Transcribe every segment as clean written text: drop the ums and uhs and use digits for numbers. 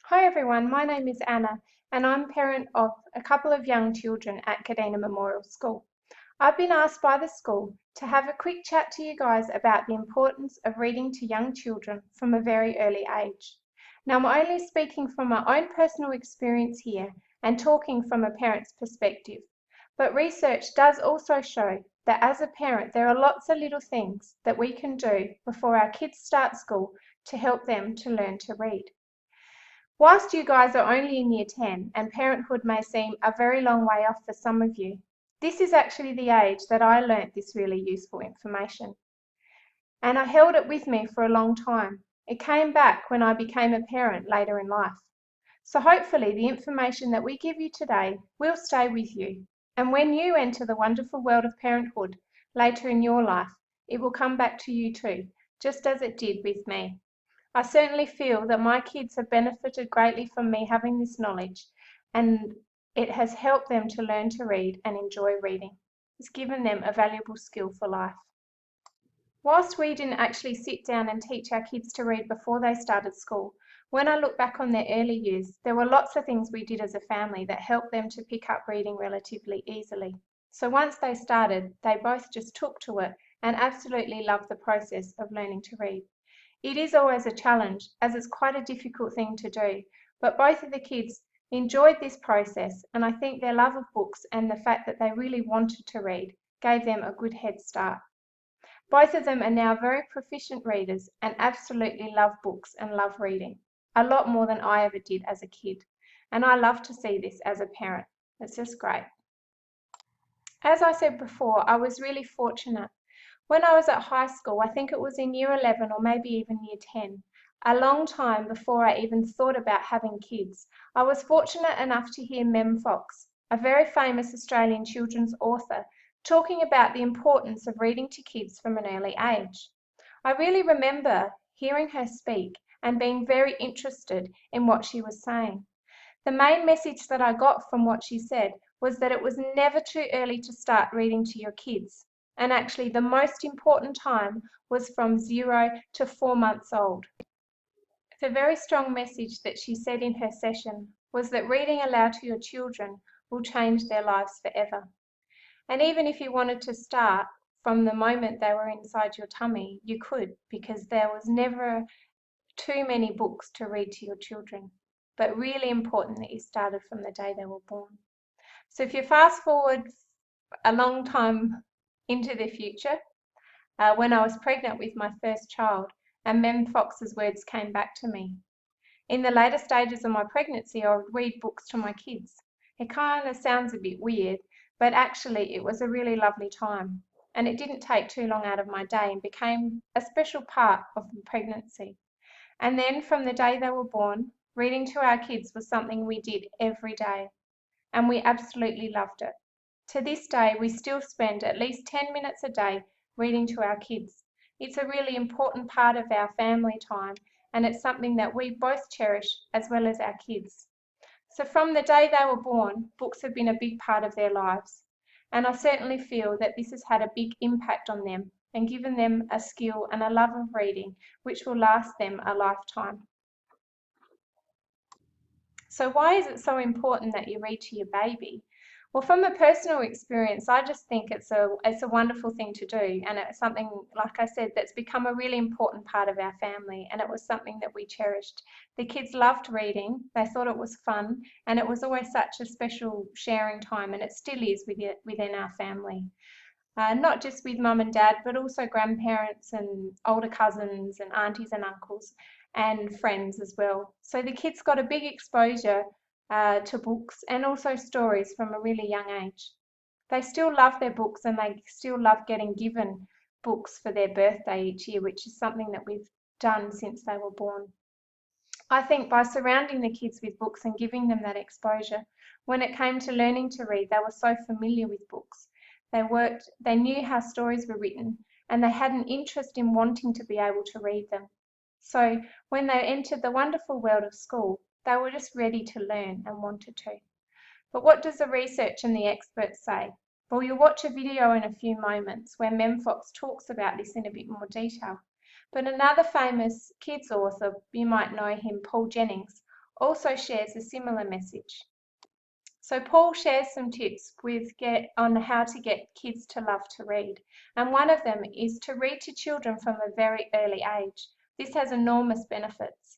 Hi everyone, my name is Anna and I'm parent of a couple of young children at Kadena Memorial School. I've been asked by the school to have a quick chat to you guys about the importance of reading to young children from a very early age. Now I'm only speaking from my own personal experience here and talking from a parent's perspective, but research does also show that as a parent there are lots of little things that we can do before our kids start school to help them to learn to read. Whilst you guys are only in year 10 and parenthood may seem a very long way off for some of you, this is actually the age that I learnt this really useful information. And I held it with me for a long time. It came back when I became a parent later in life. So hopefully the information that we give you today will stay with you. And when you enter the wonderful world of parenthood later in your life, it will come back to you too, just as it did with me. I certainly feel that my kids have benefited greatly from me having this knowledge, and it has helped them to learn to read and enjoy reading. It's given them a valuable skill for life. Whilst we didn't actually sit down and teach our kids to read before they started school, when I look back on their early years, there were lots of things we did as a family that helped them to pick up reading relatively easily. So once they started, they both just took to it and absolutely loved the process of learning to read. It is always a challenge, as it's quite a difficult thing to do, but both of the kids enjoyed this process, and I think their love of books and the fact that they really wanted to read gave them a good head start. Both of them are now very proficient readers and absolutely love books and love reading, a lot more than I ever did as a kid, and I love to see this as a parent. It's just great. As I said before, I was really fortunate. When I was at high school, I think it was in year 11 or maybe even year 10, a long time before I even thought about having kids, I was fortunate enough to hear Mem Fox, a very famous Australian children's author, talking about the importance of reading to kids from an early age. I really remember hearing her speak and being very interested in what she was saying. The main message that I got from what she said was that it was never too early to start reading to your kids. And actually the most important time was from 0 to 4 months old. The very strong message that she said in her session was that reading aloud to your children will change their lives forever. And even if you wanted to start from the moment they were inside your tummy, you could, because there was never too many books to read to your children. But really important that you started from the day they were born. So if you fast forward a long time into the future, when I was pregnant with my first child, and Mem Fox's words came back to me. In the later stages of my pregnancy, I would read books to my kids. It kind of sounds a bit weird, but actually it was a really lovely time. And it didn't take too long out of my day and became a special part of the pregnancy. And then from the day they were born, reading to our kids was something we did every day. And we absolutely loved it. To this day, we still spend at least 10 minutes a day reading to our kids. It's a really important part of our family time, and it's something that we both cherish as well as our kids. So from the day they were born, books have been a big part of their lives. And I certainly feel that this has had a big impact on them and given them a skill and a love of reading, which will last them a lifetime. So why is it so important that you read to your baby? Well, from a personal experience, I just think it's a wonderful thing to do, and it's something, like I said, that's become a really important part of our family, and it was something that we cherished. The kids loved reading, they thought it was fun, and it was always such a special sharing time, and it still is within our family. Not just with mum and dad, but also grandparents and older cousins and aunties and uncles and friends as well. So the kids got a big exposure to books and also stories from a really young age. They still love their books and they still love getting given books for their birthday each year, which is something that we've done since they were born. I think by surrounding the kids with books and giving them that exposure, when it came to learning to read, they were so familiar with books. They knew how stories were written, and they had an interest in wanting to be able to read them. So when they entered the wonderful world of school, they were just ready to learn and wanted to. But what does the research and the experts say? Well, you'll watch a video in a few moments where Mem Fox talks about this in a bit more detail. But another famous kids author, you might know him, Paul Jennings, also shares a similar message. So Paul shares some tips on how to get kids to love to read, and one of them is to read to children from a very early age. This has enormous benefits.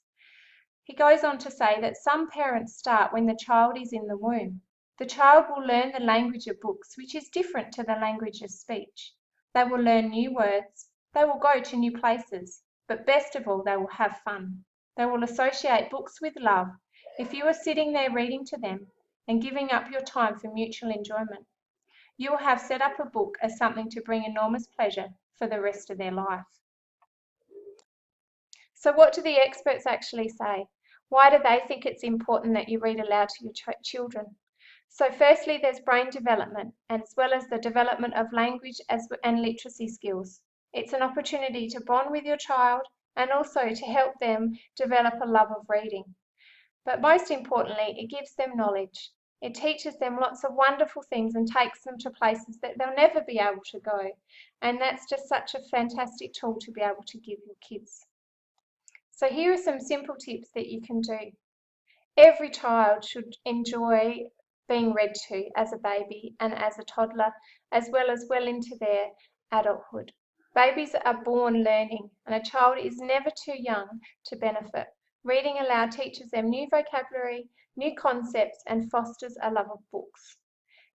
He goes on to say that some parents start when the child is in the womb. The child will learn the language of books, which is different to the language of speech. They will learn new words, they will go to new places, but best of all, they will have fun. They will associate books with love if you are sitting there reading to them and giving up your time for mutual enjoyment. You will have set up a book as something to bring enormous pleasure for the rest of their life. So what do the experts actually say? Why do they think it's important that you read aloud to your children? So firstly, there's brain development, as well as the development of language and literacy skills. It's an opportunity to bond with your child and also to help them develop a love of reading. But most importantly, it gives them knowledge. It teaches them lots of wonderful things and takes them to places that they'll never be able to go. And that's just such a fantastic tool to be able to give your kids. So here are some simple tips that you can do. Every child should enjoy being read to as a baby and as a toddler, as well into their adulthood. Babies are born learning, and a child is never too young to benefit. Reading aloud teaches them new vocabulary, new concepts, and fosters a love of books.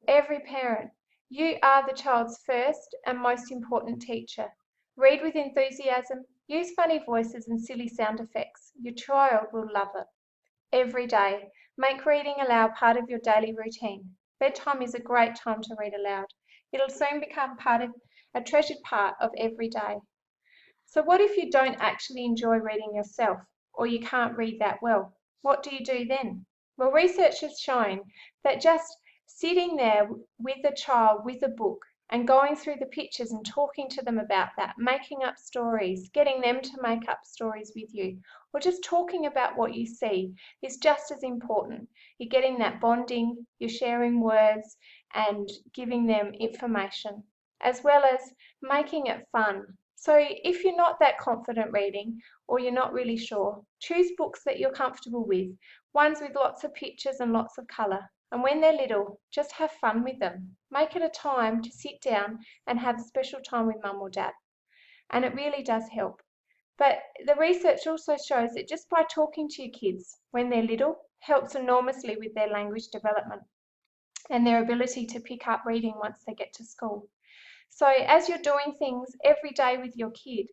Every parent, you are the child's first and most important teacher. Read with enthusiasm, use funny voices and silly sound effects. Your child will love it. Every day, make reading aloud part of your daily routine. Bedtime is a great time to read aloud. It'll soon become a treasured part of every day. So what if you don't actually enjoy reading yourself, or you can't read that well? What do you do then? Well, research has shown that just sitting there with a child with a book and going through the pictures and talking to them about that, making up stories, getting them to make up stories with you, or just talking about what you see is just as important. You're getting that bonding, you're sharing words and giving them information, as well as making it fun. So if you're not that confident reading or you're not really sure, choose books that you're comfortable with, ones with lots of pictures and lots of colour. And when they're little, just have fun with them. Make it a time to sit down and have special time with mum or dad. And it really does help. But the research also shows that just by talking to your kids when they're little helps enormously with their language development and their ability to pick up reading once they get to school. So as you're doing things every day with your kid,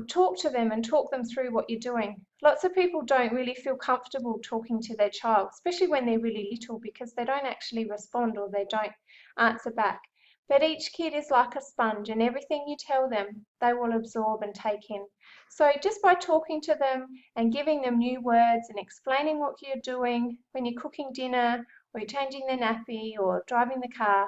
talk to them and talk them through what you're doing. Lots of people don't really feel comfortable talking to their child, especially when they're really little, because they don't actually respond or they don't answer back. But each kid is like a sponge, and everything you tell them, they will absorb and take in. So just by talking to them and giving them new words and explaining what you're doing when you're cooking dinner or you're changing their nappy or driving the car,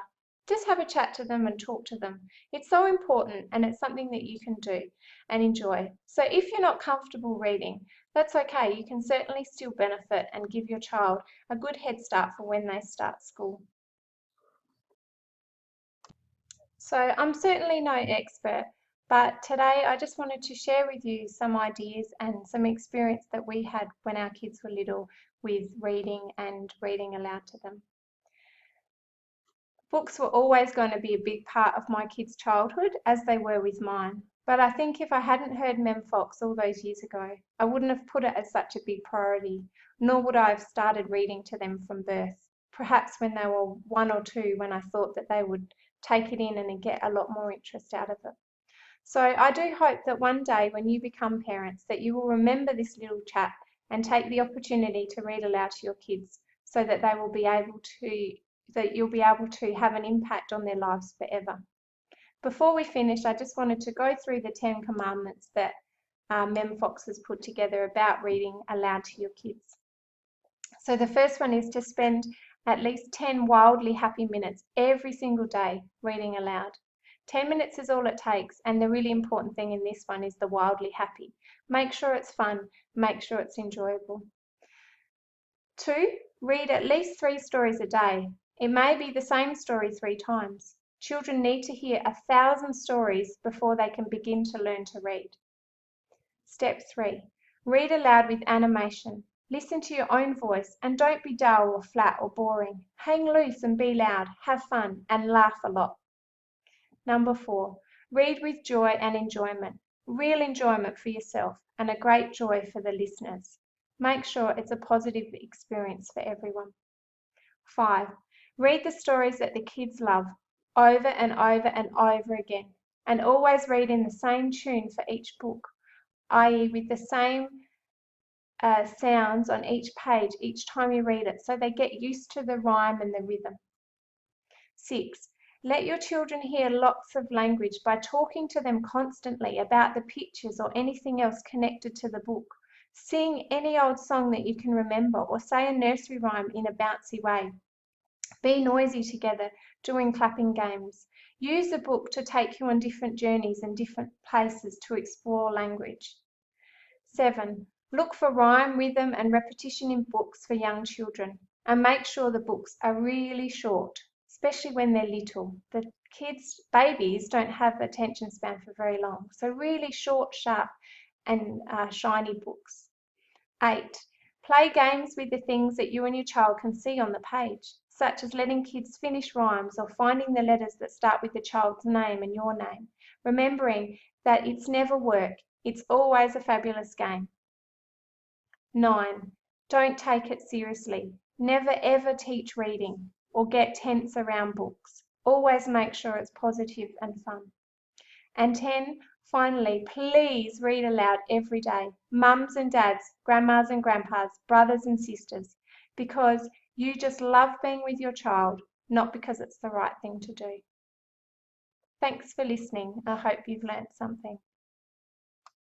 just have a chat to them and talk to them. It's so important, and it's something that you can do and enjoy. So if you're not comfortable reading, that's okay. You can certainly still benefit and give your child a good head start for when they start school. So I'm certainly no expert, but today I just wanted to share with you some ideas and some experience that we had when our kids were little with reading and reading aloud to them. Books were always going to be a big part of my kids' childhood, as they were with mine. But I think if I hadn't heard Mem Fox all those years ago, I wouldn't have put it as such a big priority, nor would I have started reading to them from birth. Perhaps when they were 1 or 2, when I thought that they would take it in and get a lot more interest out of it. So I do hope that one day when you become parents that you will remember this little chat and take the opportunity to read aloud to your kids so that they will be able to that you'll be able to have an impact on their lives forever. Before we finish, I just wanted to go through the 10 commandments that Mem Fox has put together about reading aloud to your kids. So the first one is to spend at least 10 wildly happy minutes every single day reading aloud. 10 minutes is all it takes, and the really important thing in this one is the wildly happy. Make sure it's fun, make sure it's enjoyable. 2, read at least 3 stories a day. It may be the same story 3 times. Children need to hear 1,000 stories before they can begin to learn to read. Step 3, read aloud with animation. Listen to your own voice and don't be dull or flat or boring. Hang loose and be loud, have fun and laugh a lot. Number 4, read with joy and enjoyment. Real enjoyment for yourself and a great joy for the listeners. Make sure it's a positive experience for everyone. 5, read the stories that the kids love over and over and over again, and always read in the same tune for each book, i.e. with the same sounds on each page each time you read it, so they get used to the rhyme and the rhythm. 6, let your children hear lots of language by talking to them constantly about the pictures or anything else connected to the book. Sing any old song that you can remember or say a nursery rhyme in a bouncy way. Be noisy together, doing clapping games. Use the book to take you on different journeys and different places to explore language. 7, look for rhyme, rhythm and repetition in books for young children, and make sure the books are really short, especially when they're little. The babies don't have attention span for very long, so really short, sharp and shiny books. 8, play games with the things that you and your child can see on the page, such as letting kids finish rhymes or finding the letters that start with the child's name and your name, remembering that it's never work, it's always a fabulous game. 9, don't take it seriously. Never ever teach reading or get tense around books. Always make sure it's positive and fun. And 10, finally, please read aloud every day. Mums and dads, grandmas and grandpas, brothers and sisters, because you just love being with your child, not because it's the right thing to do. Thanks for listening. I hope you've learned something.